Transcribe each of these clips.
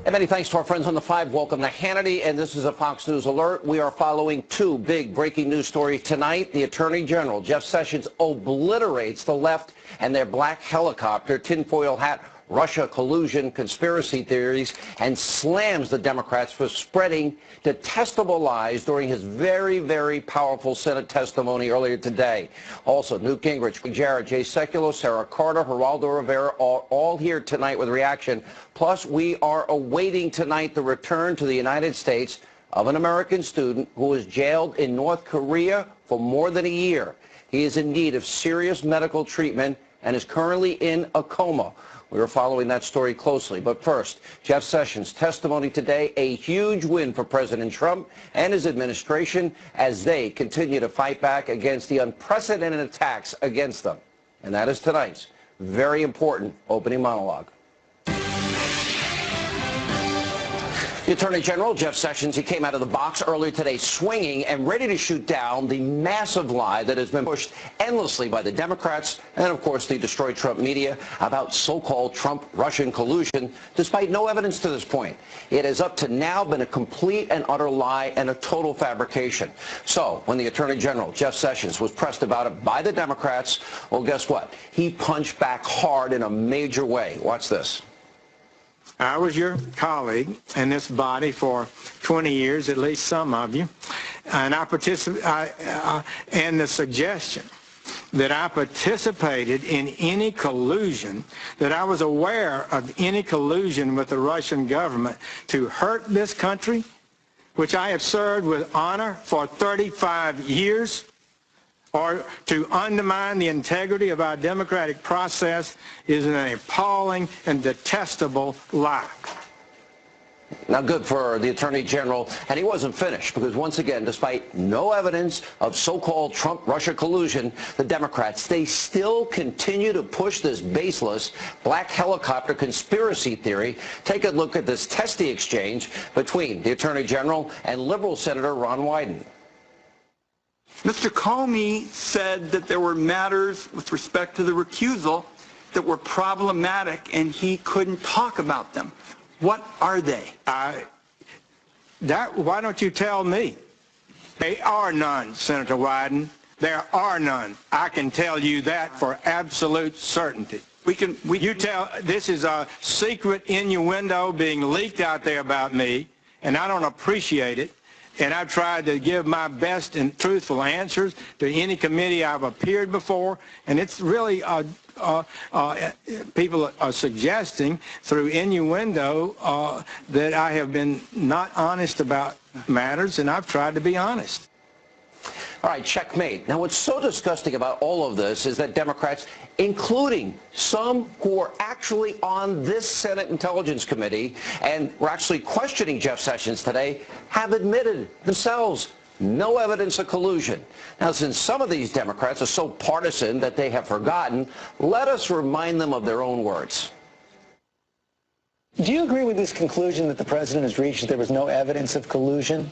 And many thanks to our friends on the 5. Welcome to Hannity, and this is a Fox News alert. We are following two big breaking news stories tonight. The Attorney General, Jeff Sessions, obliterates the left and their black helicopter, tinfoil hat, Russia collusion, conspiracy theories, and slams the Democrats for spreading detestable lies during his very, very powerful Senate testimony earlier today. Also, Newt Gingrich, Jared, Jay Sekulow, Sara Carter, Geraldo Rivera, all here tonight with reaction. Plus, we are awaiting tonight the return to the United States of an American student who was jailed in North Korea for more than a year. He is in need of serious medical treatment and is currently in a coma. We are following that story closely. But first, Jeff Sessions' testimony today, a huge win for President Trump and his administration as they continue to fight back against the unprecedented attacks against them. And that is tonight's very important opening monologue. The Attorney General, Jeff Sessions, he came out of the box earlier today swinging and ready to shoot down the massive lie that has been pushed endlessly by the Democrats and, of course, the destroyed Trump media about so-called Trump-Russian collusion, despite no evidence to this point. It has up to now been a complete and utter lie and a total fabrication. So when the Attorney General, Jeff Sessions, was pressed about it by the Democrats, well, guess what? He punched back hard in a major way. Watch this. I was your colleague in this body for 20 years, at least some of you, and and the suggestion that I participated in any collusion, that I was aware of any collusion with the Russian government to hurt this country, which I have served with honor for 35 years, or to undermine the integrity of our democratic process is an appalling and detestable lie. Now, good for the Attorney General, and he wasn't finished, because once again, despite no evidence of so-called Trump-Russia collusion, the Democrats, they still continue to push this baseless black helicopter conspiracy theory. Take a look at this testy exchange between the Attorney General and liberal Senator Ron Wyden. Mr. Comey said that there were matters with respect to the recusal that were problematic and he couldn't talk about them. What are they? Why don't you tell me? There are none, Senator Wyden. There are none. I can tell you that for absolute certainty. This is a secret innuendo being leaked out there about me, and I don't appreciate it. And I've tried to give my best and truthful answers to any committee I've appeared before. And it's really, people are suggesting through innuendo that I have been not honest about matters, and I've tried to be honest. All right, checkmate. Now, what's so disgusting about all of this is that Democrats, including some who are actually on this Senate Intelligence Committee and were actually questioning Jeff Sessions today, have admitted themselves no evidence of collusion. Now, since some of these Democrats are so partisan that they have forgotten, let us remind them of their own words. Do you agree with this conclusion that the president has reached, that there was no evidence of collusion?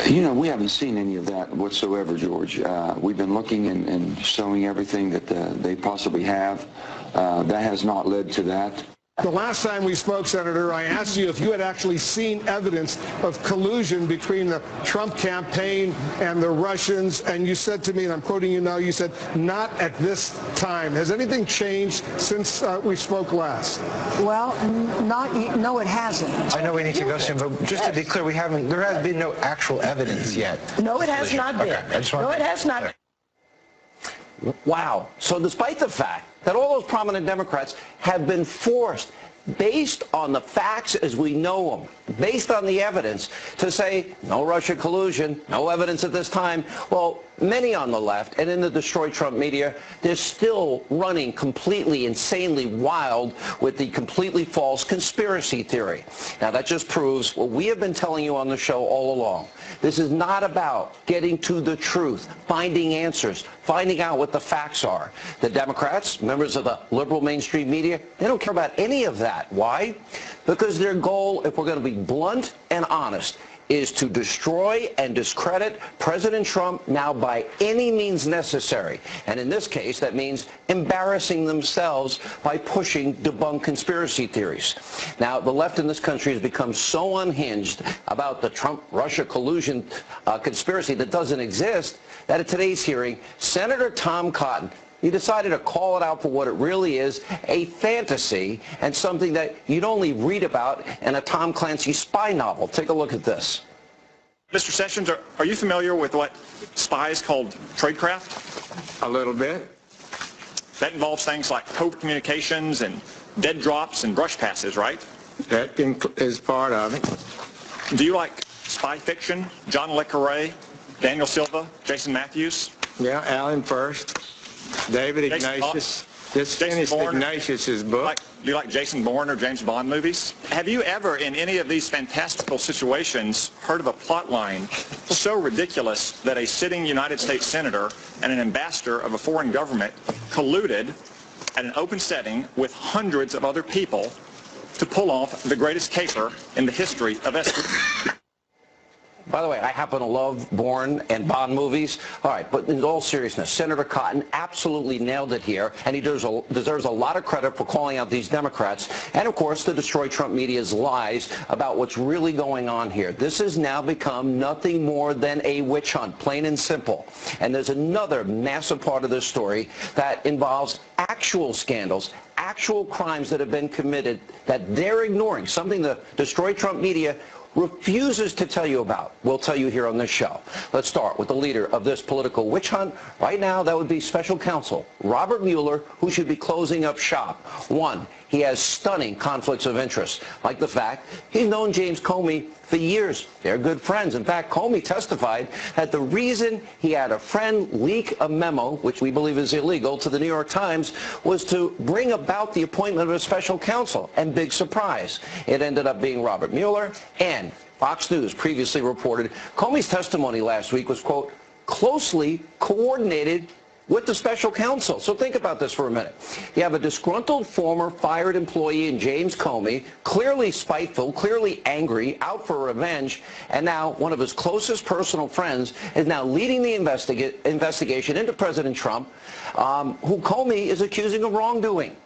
You know, we haven't seen any of that whatsoever, George. We've been looking and showing everything that they possibly have. That has not led to that. The last time we spoke, Senator, I asked you if you had actually seen evidence of collusion between the Trump campaign and the Russians, and you said to me, and I'm quoting you now, you said, not at this time. Has anything changed since we spoke last? Well, no, it hasn't. I know we need to go soon, but just to be clear, there has been no actual evidence yet. No, it has not been. Okay, no, it has not. Wow. So despite the fact that all those prominent Democrats have been forced, based on the facts as we know them, based on the evidence, to say no Russia collusion, no evidence at this time, well, many on the left and in the destroyed Trump media, they're still running completely, insanely wild with the completely false conspiracy theory. Now, that just proves what we have been telling you on the show all along. This is not about getting to the truth, finding answers, finding out what the facts are. The Democrats, members of the liberal mainstream media, they don't care about any of that. Why? Because their goal, if we're going to be blunt and honest, is to destroy and discredit President Trump now by any means necessary. And in this case, that means embarrassing themselves by pushing debunked conspiracy theories. Now, the left in this country has become so unhinged about the Trump-Russia collusion conspiracy that doesn't exist that at today's hearing, Senator Tom Cotton, he decided to call it out for what it really is, a fantasy and something that you'd only read about in a Tom Clancy spy novel. Take a look at this. Mr. Sessions, are you familiar with what spies called tradecraft? A little bit. That involves things like covert communications and dead drops and brush passes, right? That is part of it. Do you like spy fiction? John le Carré, Daniel Silva, Jason Matthews? Yeah, Alan first. David Ignatius. Just finished Ignatius's book. Do you like Jason Bourne or James Bond movies? Have you ever, in any of these fantastical situations, heard of a plot line so ridiculous that a sitting United States senator and an ambassador of a foreign government colluded at an open setting with hundreds of other people to pull off the greatest caper in the history of espionage? By the way, I happen to love Bourne and Bond movies. All right, but in all seriousness, Senator Cotton absolutely nailed it here, and he deserves a lot of credit for calling out these Democrats and, of course, to destroy Trump media's lies about what's really going on here. This has now become nothing more than a witch hunt, plain and simple. And there's another massive part of this story that involves actual scandals, actual crimes that have been committed that they're ignoring, something the destroy Trump media refuses to tell you about. We'll tell you here on this show. Let's start with the leader of this political witch hunt. Right now, that would be special counsel Robert Mueller, who should be closing up shop. One, he has stunning conflicts of interest, like the fact he's known James Comey for years. They're good friends. In fact, Comey testified that the reason he had a friend leak a memo, which we believe is illegal, to the New York Times was to bring about the appointment of a special counsel. And big surprise, it ended up being Robert Mueller. And Fox News previously reported Comey's testimony last week was, quote, closely coordinated with the special counsel. So think about this for a minute. You have a disgruntled former fired employee in James Comey, clearly spiteful, clearly angry, out for revenge, and now one of his closest personal friends is now leading the investigation into President Trump, who Comey is accusing of wrongdoing.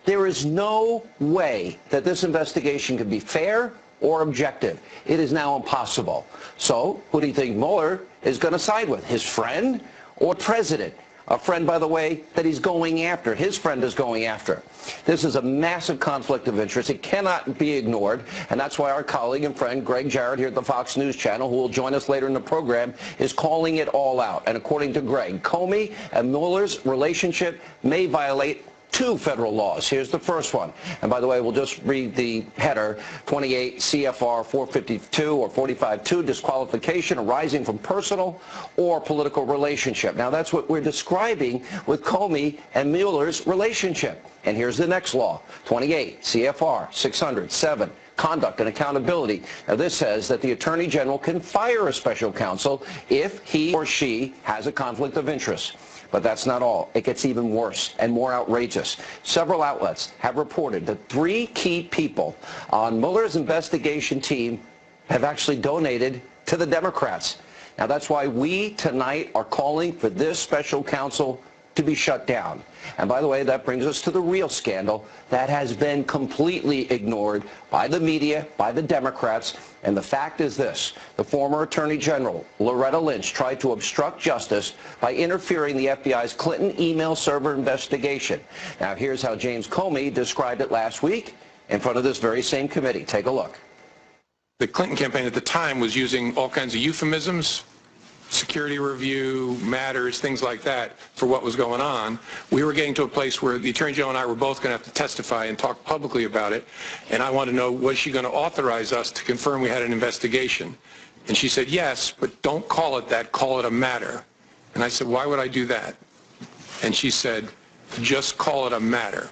There is no way that this investigation can be fair or objective. It is now impossible. So who do you think Mueller is going to side with? His friend or president? A friend, by the way, that he's going after. His friend is going after. This is a massive conflict of interest. It cannot be ignored, and that's why our colleague and friend Greg Jarrett here at the Fox News Channel, who will join us later in the program, is calling it all out. And according to Greg, Comey and Mueller's relationship may violate two federal laws. Here's the first one. And by the way, we'll just read the header, 28 CFR 452 or 45.2, disqualification arising from personal or political relationship. Now, that's what we're describing with Comey and Mueller's relationship. And here's the next law, 28 CFR 600.7. Conduct and accountability. Now, this says that the Attorney General can fire a special counsel if he or she has a conflict of interest. But that's not all. It gets even worse and more outrageous. Several outlets have reported that 3 key people on Mueller's investigation team have actually donated to the Democrats. Now, that's why we tonight are calling for this special counsel to be shut down. And by the way, that brings us to the real scandal that has been completely ignored by the media, by the Democrats. And the fact is this: the former Attorney General, Loretta Lynch, tried to obstruct justice by interfering in the FBI's Clinton email server investigation. Now, here's how James Comey described it last week in front of this very same committee. Take a look. The Clinton campaign at the time was using all kinds of euphemisms, security review, matters, things like that, for what was going on. We were getting to a place where the Attorney General and I were both going to have to testify and talk publicly about it, and I wanted to know, was she going to authorize us to confirm we had an investigation? And she said, yes, but don't call it that, call it a matter. And I said, why would I do that? And she said, just call it a matter.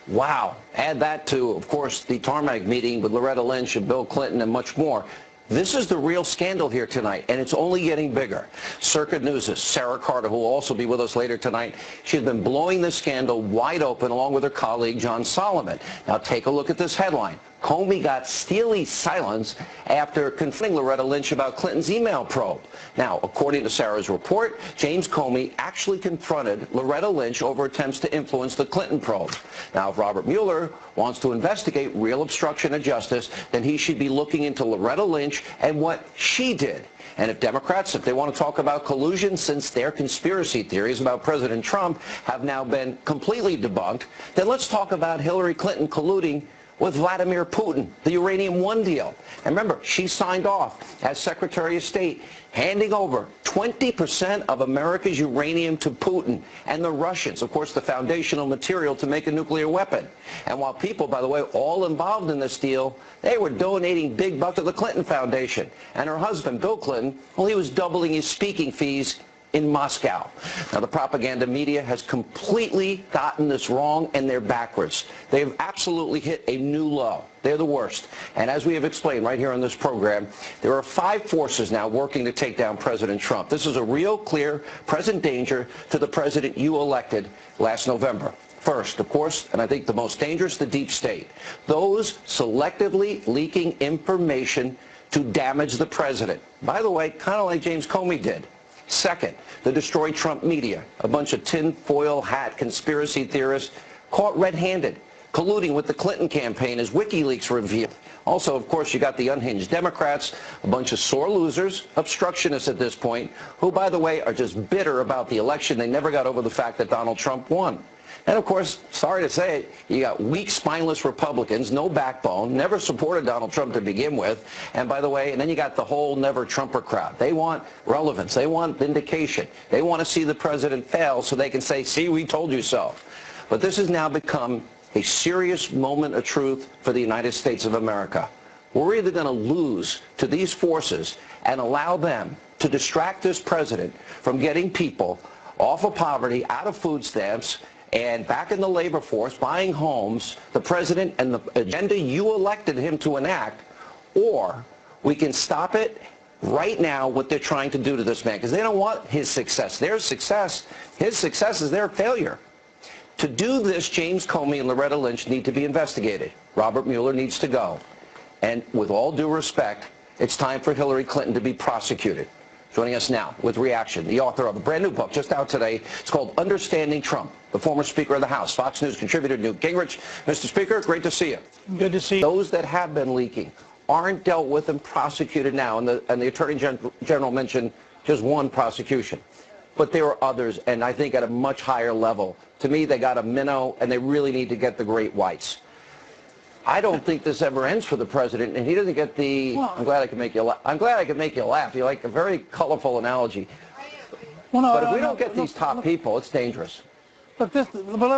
Wow. Add that to, of course, the tarmac meeting with Loretta Lynch and Bill Clinton and much more. This is the real scandal here tonight, and it's only getting bigger. Circuit News' Sara Carter, who will also be with us later tonight, she's been blowing this scandal wide open along with her colleague, John Solomon. Now take a look at this headline. Comey got steely silence after confronting Loretta Lynch about Clinton's email probe. Now, according to Sara's report, James Comey actually confronted Loretta Lynch over attempts to influence the Clinton probe. Now, if Robert Mueller wants to investigate real obstruction of justice, then he should be looking into Loretta Lynch and what she did. And if Democrats, if they want to talk about collusion, since their conspiracy theories about President Trump have now been completely debunked, then let's talk about Hillary Clinton colluding with Vladimir Putin, the Uranium One deal. And remember, she signed off as Secretary of State, handing over 20% of America's uranium to Putin and the Russians, of course, the foundational material to make a nuclear weapon. And while people, by the way, all involved in this deal, they were donating big bucks to the Clinton Foundation. And her husband, Bill Clinton, well, he was doubling his speaking fees in Moscow. Now, the propaganda media has completely gotten this wrong, and they're backwards. They've absolutely hit a new low. They're the worst. And as we have explained right here on this program, there are 5 forces now working to take down President Trump. This is a real, clear, present danger to the president you elected last November. First, of course, and I think the most dangerous, the deep state. Those selectively leaking information to damage the president. By the way, kind of like James Comey did. Second, the destroyed Trump media, a bunch of tinfoil hat conspiracy theorists caught red-handed, colluding with the Clinton campaign as WikiLeaks revealed. Also, of course, you got the unhinged Democrats, a bunch of sore losers, obstructionists at this point, who, by the way, are just bitter about the election. They never got over the fact that Donald Trump won. And, of course, sorry to say it, you got weak, spineless Republicans, no backbone, never supported Donald Trump to begin with. And, by the way, and then you got the whole never-Trumper crowd. They want relevance. They want vindication. They want to see the president fail so they can say, see, we told you so. But this has now become a serious moment of truth for the United States of America. We're either going to lose to these forces and allow them to distract this president from getting people off of poverty, out of food stamps, and back in the labor force, buying homes, the president and the agenda you elected him to enact, or we can stop it right now, what they're trying to do to this man, because they don't want his success. Their success, his success is their failure. To do this, James Comey and Loretta Lynch need to be investigated. Robert Mueller needs to go. And with all due respect, it's time for Hillary Clinton to be prosecuted. Joining us now with reaction, the author of a brand new book just out today. It's called Understanding Trump, the former Speaker of the House, Fox News contributor Newt Gingrich. Mr. Speaker, great to see you. Good to see you. Those that have been leaking aren't dealt with and prosecuted now, and the Attorney General mentioned just one prosecution. But there are others, and I think at a much higher level. To me, they got a minnow, and they really need to get the great whites. I don't think this ever ends for the president, and he doesn't get the. Well, I'm glad I can make you laugh. I'm glad I can make you laugh. You like a very colorful analogy. Well, no, but if we don't get these top people, it's dangerous. Look, but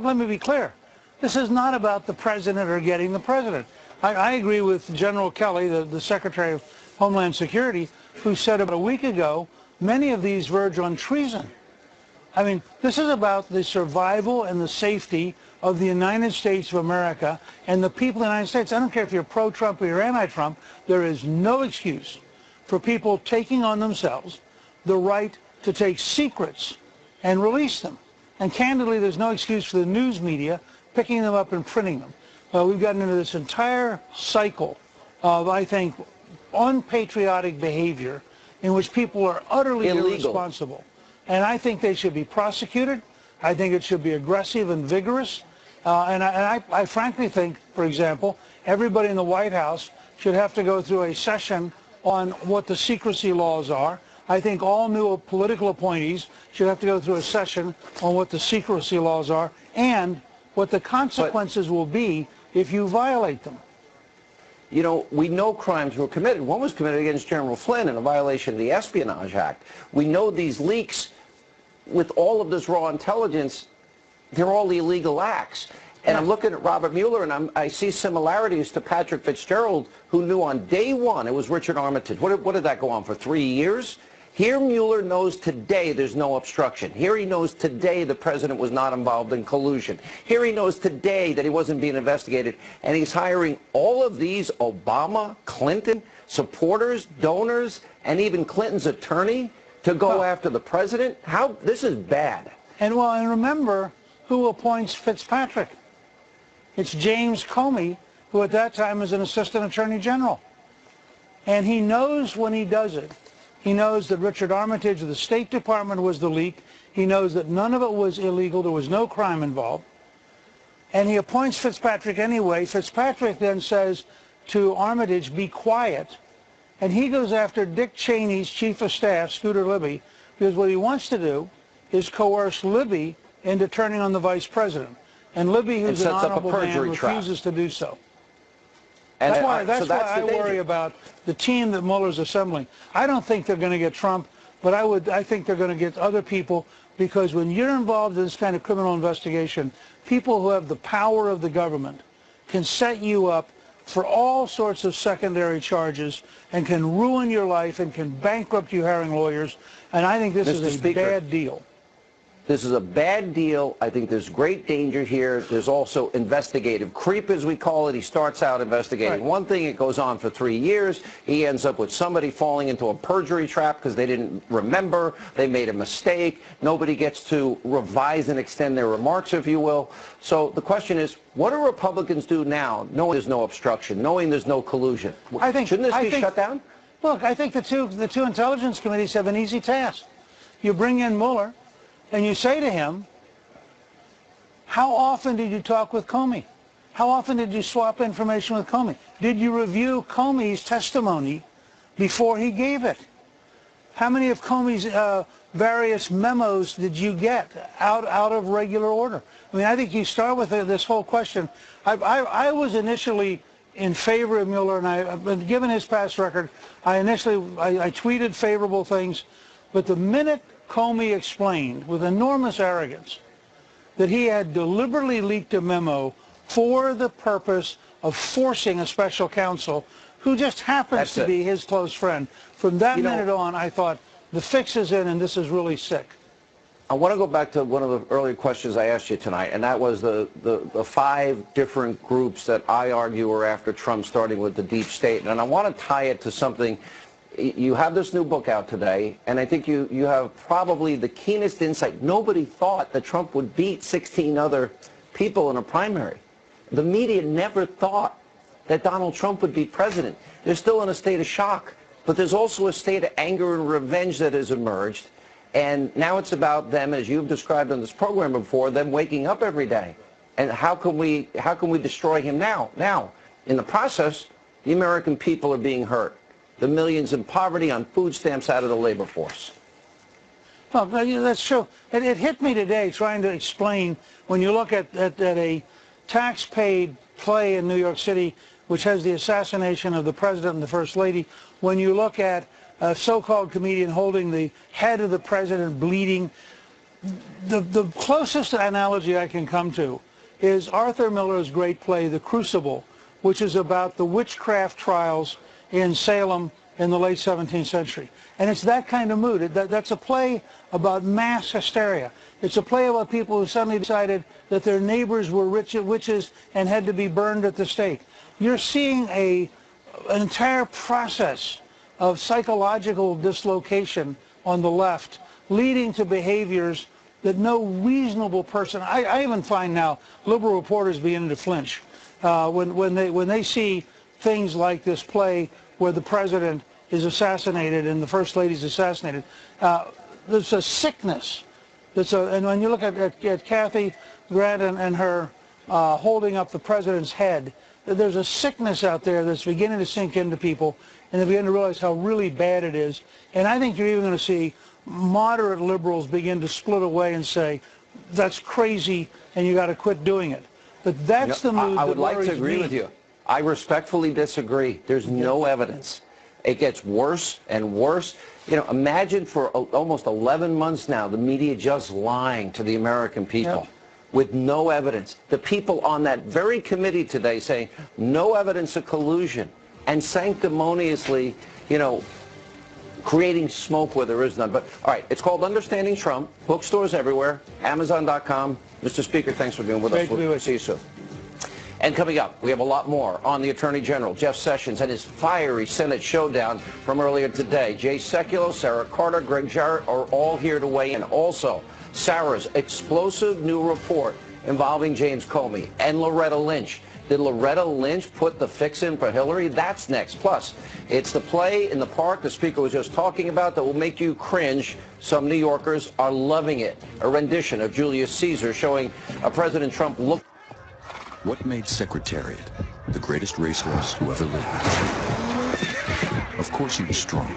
let me be clear. This is not about the president or getting the president. I agree with General Kelly, the Secretary of Homeland Security, who said about a week ago, many of these verge on treason. I mean, this is about the survival and the safety of the United States of America and the people of the United States. I don't care if you're pro-Trump or you're anti-Trump. There is no excuse for people taking on themselves the right to take secrets and release them. And candidly, there's no excuse for the news media picking them up and printing them. We've gotten into this entire cycle of, I think, unpatriotic behavior in which people are utterly irresponsible. And I think they should be prosecuted. I think it should be aggressive and vigorous. And I frankly think, for example, everybody in the White House should have to go through a session on what the secrecy laws are. I think all new political appointees should have to go through a session on what the secrecy laws are and what the consequences will be if you violate them. You know, we know crimes were committed. One was committed against General Flynn in a violation of the Espionage Act. We know these leaks, with all of this raw intelligence, they're all illegal acts. And I'm looking at Robert Mueller, and I see similarities to Patrick Fitzgerald, who knew on day one it was Richard Armitage. What did that go on for, 3 years? Here Mueller knows today there's no obstruction. Here he knows today the president was not involved in collusion. Here he knows today that he wasn't being investigated. And he's hiring all of these Obama, Clinton supporters, donors, and even Clinton's attorney to go after the president. This is bad. And remember who appoints Fitzpatrick. It's James Comey, who at that time was an assistant attorney general. And he knows when he does it. He knows that Richard Armitage of the State Department was the leak. He knows that none of it was illegal. There was no crime involved. And he appoints Fitzpatrick anyway. Fitzpatrick then says to Armitage, be quiet. And he goes after Dick Cheney's chief of staff, Scooter Libby, because what he wants to do is coerce Libby into turning on the vice president. And Libby, who's an honorable man, refuses to do so. And that's why I worry about the team that Mueller's assembling. I don't think they're going to get Trump, but I think they're going to get other people, because when you're involved in this kind of criminal investigation, people who have the power of the government can set you up for all sorts of secondary charges and can ruin your life and can bankrupt you hiring lawyers. And I think this is a bad deal. This is a bad deal. I think there's great danger here. There's also investigative creep, as we call it. He starts out investigating one thing. It goes on for 3 years. He ends up with somebody falling into a perjury trap because they didn't remember. They made a mistake. Nobody gets to revise and extend their remarks, if you will. So the question is, what do Republicans do now, knowing there's no obstruction, knowing there's no collusion? Shouldn't this be shut down? Look, I think the two intelligence committees have an easy task. You bring in Mueller, and you say to him, how often did you talk with Comey? How often did you swap information with Comey? Did you review Comey's testimony before he gave it? How many of Comey's various memos did you get out of regular order? I mean, I think you start with this whole question. I was initially in favor of Mueller, and given his past record, I tweeted favorable things, but the minute Comey explained with enormous arrogance that he had deliberately leaked a memo for the purpose of forcing a special counsel who just happens to be his close friend. From that minute on, I thought, the fix is in and this is really sick. I want to go back to one of the earlier questions I asked you tonight, and that was the 5 different groups that I argue are after Trump, starting with the deep state. And I want to tie it to something. You have this new book out today, and I think you have probably the keenest insight. Nobody thought that Trump would beat 16 other people in a primary. The media never thought that Donald Trump would be president. They're still in a state of shock, but there's also a state of anger and revenge that has emerged, and now it's about them, as you've described on this program before, them waking up every day. And how can we destroy him now? Now, in the process, the American people are being hurt. The millions in poverty, on food stamps, out of the labor force. Well, that's true. It hit me today trying to explain, when you look at a tax-paid play in New York City, which has the assassination of the president and the first lady, when you look at a so-called comedian holding the head of the president bleeding, the closest analogy I can come to is Arthur Miller's great play, The Crucible, which is about the witchcraft trials in Salem in the late 17th century. And it's that kind of mood. That's a play about mass hysteria. It's a play about people who suddenly decided that their neighbors were witches and had to be burned at the stake. You're seeing an entire process of psychological dislocation on the left, leading to behaviors that no reasonable person, I even find now liberal reporters beginning to flinch when they see things like this play where the president is assassinated and the first lady's assassinated. There's a sickness. And when you look at Kathy Grant and her holding up the president's head, there's a sickness out there that's beginning to sink into people, and they begin to realize how really bad it is. And I think you're even going to see moderate liberals begin to split away and say, that's crazy and you got to quit doing it. But that's the mood I would like to agree with you. I respectfully disagree. There's no evidence. It gets worse and worse. You know, imagine for almost 11 months now, the media just lying to the American people with no evidence. The people on that very committee today saying no evidence of collusion and sanctimoniously, you know, creating smoke where there is none. But, all right, it's called Understanding Trump. Bookstores everywhere. Amazon.com. Mr. Speaker, thanks for being with us. We'll see you soon. And coming up, we have a lot more on the Attorney General, Jeff Sessions, and his fiery Senate showdown from earlier today. Jay Sekulow, Sara Carter, Greg Jarrett are all here to weigh in. Also, Sara's explosive new report involving James Comey and Loretta Lynch. Did Loretta Lynch put the fix in for Hillary? That's next. Plus, it's the play in the park the speaker was just talking about that will make you cringe. Some New Yorkers are loving it. A rendition of Julius Caesar showing President Trump look. What made Secretariat the greatest racehorse who ever lived? Of course he was strong,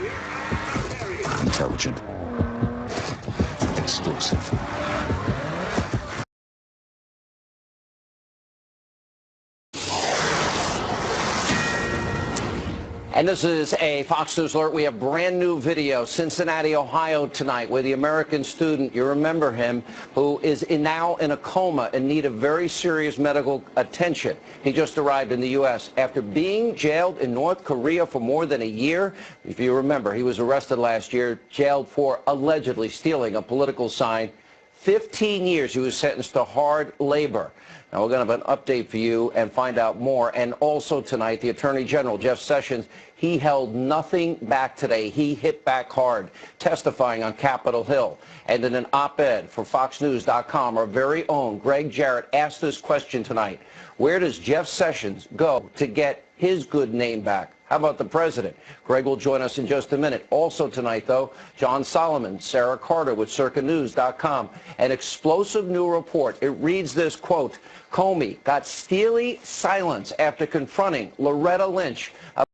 intelligent, explosive. And this is a Fox News alert. We have brand new video, Cincinnati, Ohio tonight, where the American student, you remember him, who is now in a coma in need of very serious medical attention. He just arrived in the U.S. after being jailed in North Korea for more than a year. If you remember, he was arrested last year, jailed for allegedly stealing a political sign. 15 years he was sentenced to hard labor. Now, we're going to have an update for you and find out more. And also tonight, the Attorney General, Jeff Sessions, he held nothing back today. He hit back hard, testifying on Capitol Hill. And in an op-ed for FoxNews.com, our very own Greg Jarrett asked this question tonight. Where does Jeff Sessions go to get his good name back? How about the president? Greg will join us in just a minute. Also tonight, though, John Solomon, Sara Carter with CircaNews.com. An explosive new report. It reads this, quote, Comey got steely silence after confronting Loretta Lynch